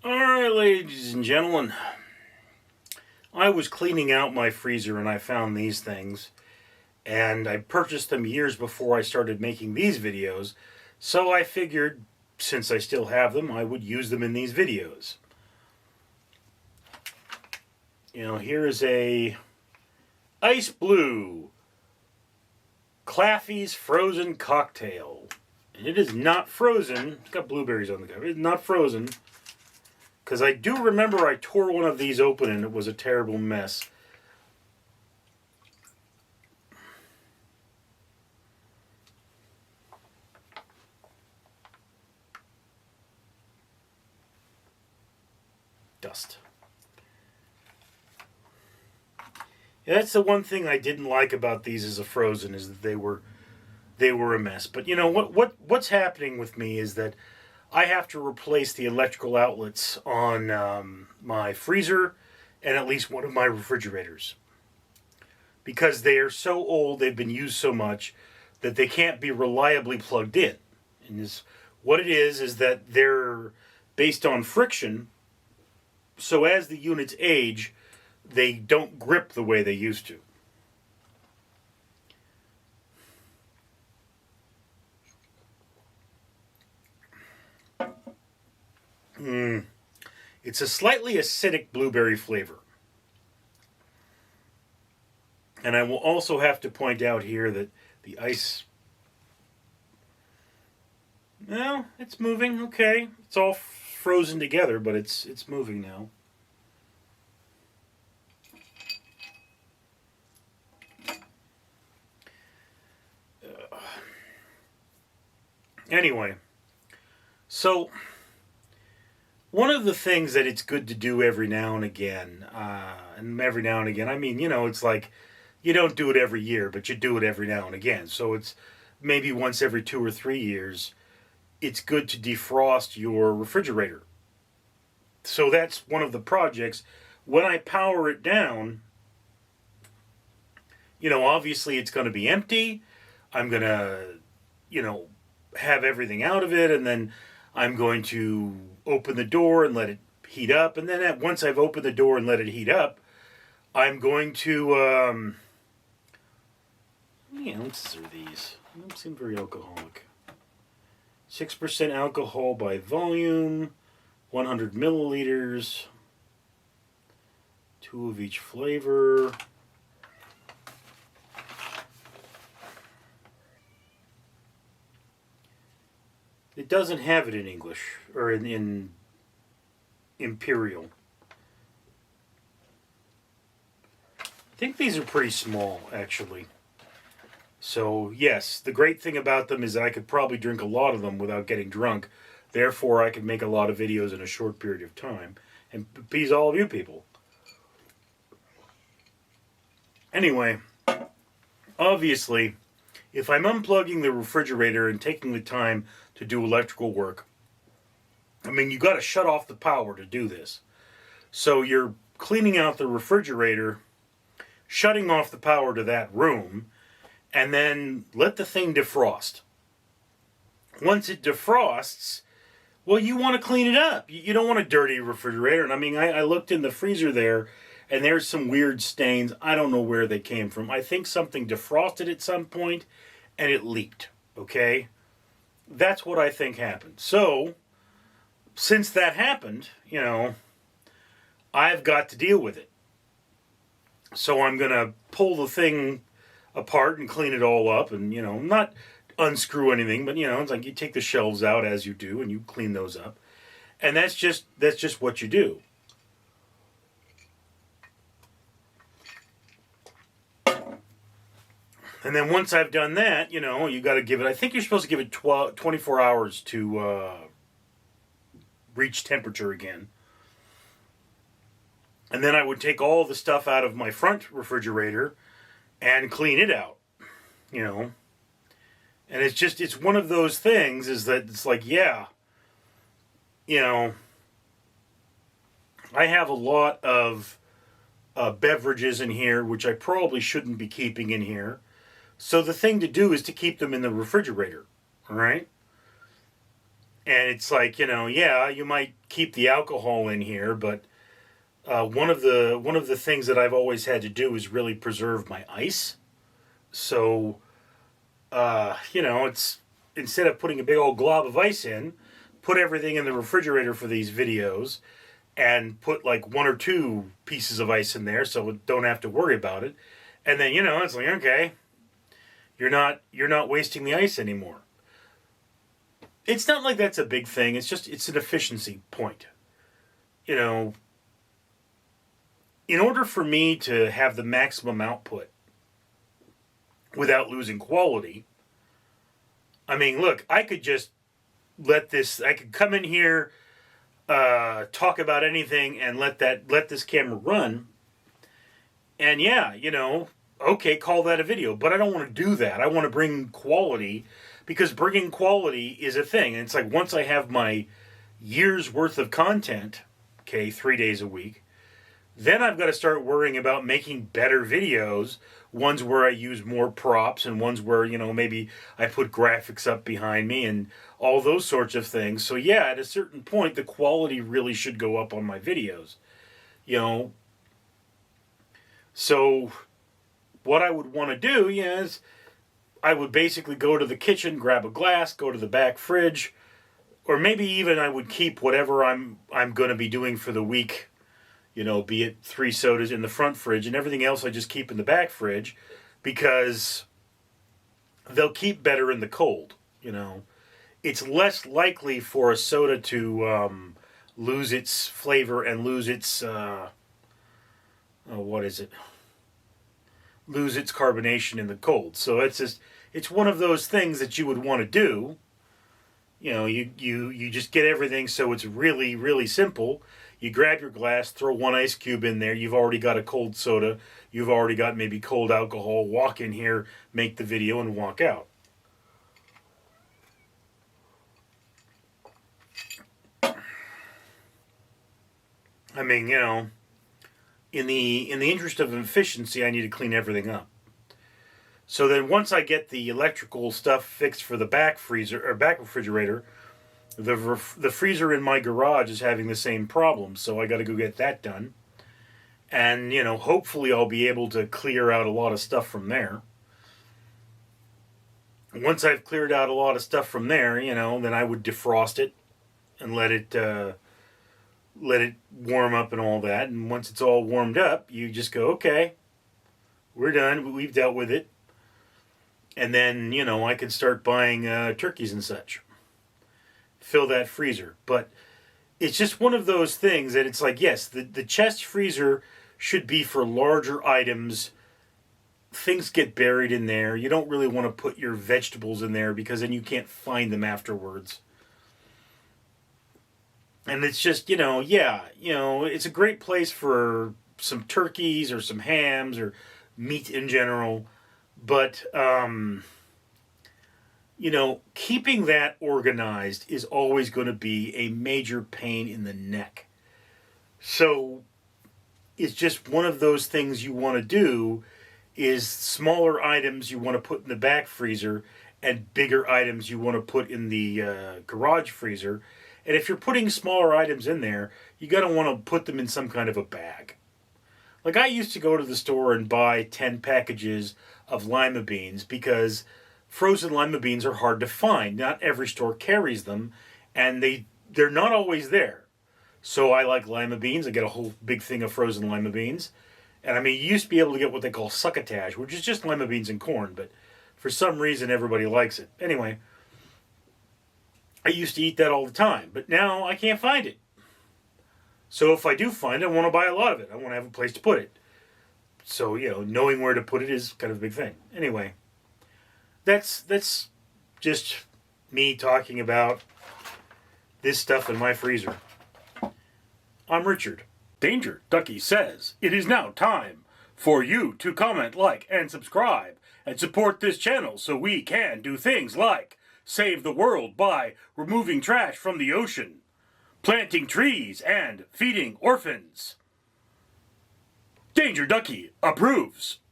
Alright, ladies and gentlemen, I was cleaning out my freezer and I found these things, and I purchased them years before I started making these videos, so I figured, since I still have them, I would use them in these videos. Here is a Ice Blue Claffy's Frozen Cocktail. And it is not frozen. It's got blueberries on the cover. It's not frozen. Because I do remember I tore one of these open and it was a terrible mess. Dust. Yeah, that's the one thing I didn't like about these as a frozen, is that they were a mess. But you know what's happening with me is that I have to replace the electrical outlets on my freezer and at least one of my refrigerators, because they are so old, they've been used so much that they can't be reliably plugged in. And what it is that they're based on friction, so as the units age, they don't grip the way they used to. It's a slightly acidic blueberry flavor. And I will also have to point out here that the ice... Well, it's moving, okay. It's all frozen together, but it's moving now. Anyway, so one of the things that it's good to do every now and again, I mean, it's like you don't do it every year, but you do it every now and again. So it's maybe once every 2 or 3 years, it's good to defrost your refrigerator. So that's one of the projects. When I power it down, obviously it's going to be empty. I'm going to, have everything out of it, and then I'm going to open the door and let it heat up. And then once I've opened the door and let it heat up, I'm going to, how many ounces are these? They don't seem very alcoholic. 6% alcohol by volume, 100 milliliters, 2 of each flavor. It doesn't have it in English, or in Imperial. I think these are pretty small, actually. So, yes, the great thing about them is that I could probably drink a lot of them without getting drunk. Therefore, I could make a lot of videos in a short period of time and appease all of you people. Anyway, obviously, if I'm unplugging the refrigerator and taking the time to do electrical work, I mean, you got to shut off the power to do this. So you're cleaning out the refrigerator, shutting off the power to that room, and then let the thing defrost. Once it defrosts, well, you want to clean it up. You don't want a dirty refrigerator. And I mean, I looked in the freezer there, and there's some weird stains. I don't know where they came from. I think something defrosted at some point, and it leaked, okay? That's what I think happened. So, since that happened, I've got to deal with it. So I'm going to pull the thing apart and clean it all up and, not unscrew anything, but, it's like you take the shelves out as you do and you clean those up. And that's just what you do. And then once I've done that, you got to give it, I think you're supposed to give it 24 hours to reach temperature again. And then I would take all the stuff out of my front refrigerator and clean it out, And it's one of those things is that it's like, yeah, I have a lot of beverages in here, which I probably shouldn't be keeping in here. So the thing to do is to keep them in the refrigerator, all right? And it's like, yeah, you might keep the alcohol in here, but one of the things that I've always had to do is really preserve my ice. So, it's instead of putting a big old glob of ice in, put everything in the refrigerator for these videos, and put like 1 or 2 pieces of ice in there, so don't have to worry about it. And then it's like, okay, you're not wasting the ice anymore. It's not like that's a big thing. It's an efficiency point. In order for me to have the maximum output without losing quality, I mean, look, I could just I could come in here, talk about anything, and let this camera run. And yeah, okay, call that a video. But I don't want to do that. I want to bring quality, because bringing quality is a thing. And it's like, once I have my year's worth of content, okay, 3 days a week, then I've got to start worrying about making better videos, ones where I use more props, and ones where, maybe I put graphics up behind me and all those sorts of things. So yeah, at a certain point, the quality really should go up on my videos. So what I would want to do is I would basically go to the kitchen, grab a glass, go to the back fridge, or maybe even I would keep whatever I'm going to be doing for the week, be it 3 sodas in the front fridge, and everything else I just keep in the back fridge, because they'll keep better in the cold. It's less likely for a soda to lose its flavor and lose its lose its carbonation in the cold. So it's one of those things that you would want to do. You just get everything so it's really, really simple. You grab your glass, throw 1 ice cube in there. You've already got a cold soda. You've already got maybe cold alcohol. Walk in here, make the video, and walk out. I mean, in the interest of efficiency, I need to clean everything up. So then once I get the electrical stuff fixed for the back freezer or back refrigerator, the freezer in my garage is having the same problem, so I got to go get that done. And, hopefully I'll be able to clear out a lot of stuff from there. Once I've cleared out a lot of stuff from there, then I would defrost it and let it warm up and all that. And once it's all warmed up, you just go, okay, we're done. We've dealt with it. And then, I can start buying turkeys and such. Fill that freezer. But it's just one of those things that it's like, yes, the chest freezer should be for larger items. Things get buried in there. You don't really want to put your vegetables in there, because then you can't find them afterwards. And it's just, it's a great place for some turkeys or some hams or meat in general. But, keeping that organized is always going to be a major pain in the neck. So it's just one of those things you want to do, is smaller items you want to put in the back freezer, and bigger items you want to put in the garage freezer. And if you're putting smaller items in there, you got to want to put them in some kind of a bag. Like, I used to go to the store and buy 10 packages of lima beans, because frozen lima beans are hard to find. Not every store carries them, and they're not always there. So I like lima beans. I get a whole big thing of frozen lima beans. And I mean, you used to be able to get what they call succotash, which is just lima beans and corn, but for some reason everybody likes it. Anyway, I used to eat that all the time, but now I can't find it. So if I do find it, I want to buy a lot of it. I want to have a place to put it. So, knowing where to put it is kind of a big thing. Anyway, that's just me talking about this stuff in my freezer. I'm Richard. Danger Ducky says it is now time for you to comment, like, and subscribe, and support this channel so we can do things like save the world by removing trash from the ocean, planting trees, and feeding orphans. Danger Ducky approves.